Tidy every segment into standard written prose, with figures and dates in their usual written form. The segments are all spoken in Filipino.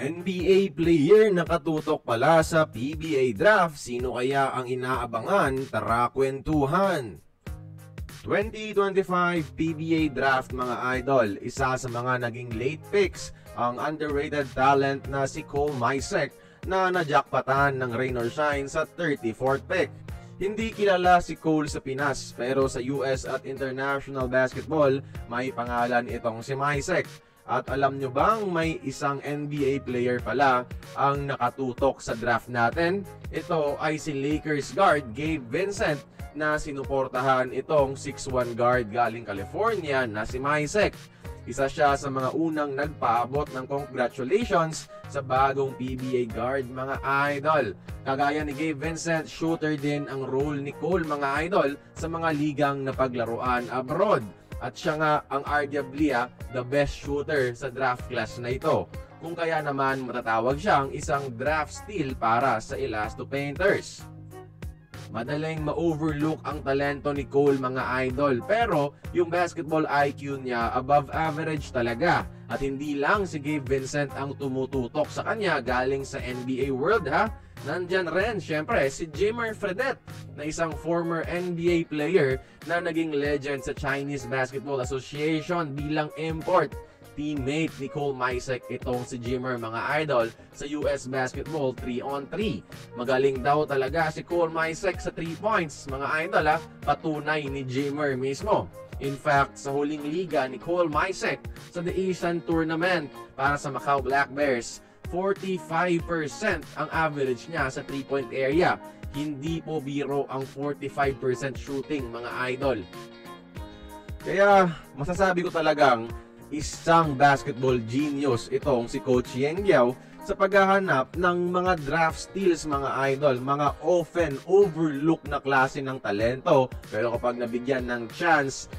NBA player nakatutok pala sa PBA draft. Sino kaya ang inaabangan? Tara kwentuhan! 2025 PBA draft mga idol. Isa sa mga naging late picks ang underrated talent na si Cole Maisek na najakpatan ng rain or shine sa 34th pick. Hindi kilala si Cole sa Pinas pero sa US at international basketball may pangalan itong si Maisek. At alam nyo bang may isang NBA player pala ang nakatutok sa draft natin? Ito ay si Lakers guard Gabe Vincent na sinuportahan itong 6'1 guard galing California na si Maisek. Isa siya sa mga unang nagpaabot ng congratulations sa bagong PBA guard mga idol. Kagaya ni Gabe Vincent, shooter din ang role ni Cole mga idol sa mga ligang napaglaruan abroad. At siya nga ang arguably the best shooter sa draft class na ito. Kung kaya naman matatawag siyang isang draft steal para sa Elasto Painters. Madaling ma-overlook ang talento ni Cole mga idol, pero yung basketball IQ niya above average talaga. At hindi lang si Gabe Vincent ang tumututok sa kanya galing sa NBA world ha. Nandyan rin syempre si Jimmer Fredette na isang former NBA player na naging legend sa Chinese Basketball Association bilang import. Teammate ni Cole Maisek itong si Jimmer mga idol sa US Basketball 3-on-3. Magaling daw talaga si Cole Maisek sa 3 points mga idol ha, patunay ni Jimmer mismo. In fact, sa huling liga ni Cole Maisek sa The Asian Tournament para sa Macau Black Bears, 45% ang average niya sa 3-point area. Hindi po biro ang 45% shooting mga idol. Kaya masasabi ko talagang isang basketball genius itong si Coach Yeng Guiao sa paghahanap ng mga draft steals mga idol, mga often overlook na klase ng talento pero kapag nabigyan ng chance,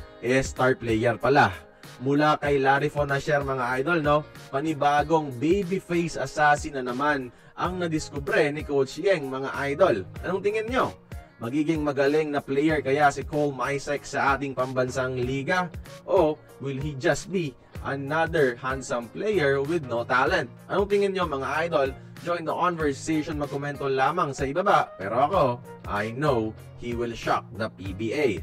star player pala. Mula kay Larry Fonasher mga idol, no? Panibagong babyface assassin na naman ang nadiskubre ni Coach Yeng mga idol. Anong tingin nyo? Magiging magaling na player kaya si Cole Maisek sa ating pambansang liga? O will he just be another handsome player with no talent? Anong tingin nyo mga idol? Join the conversation, magkomento lamang sa ibaba. Pero ako, I know he will shock the PBA.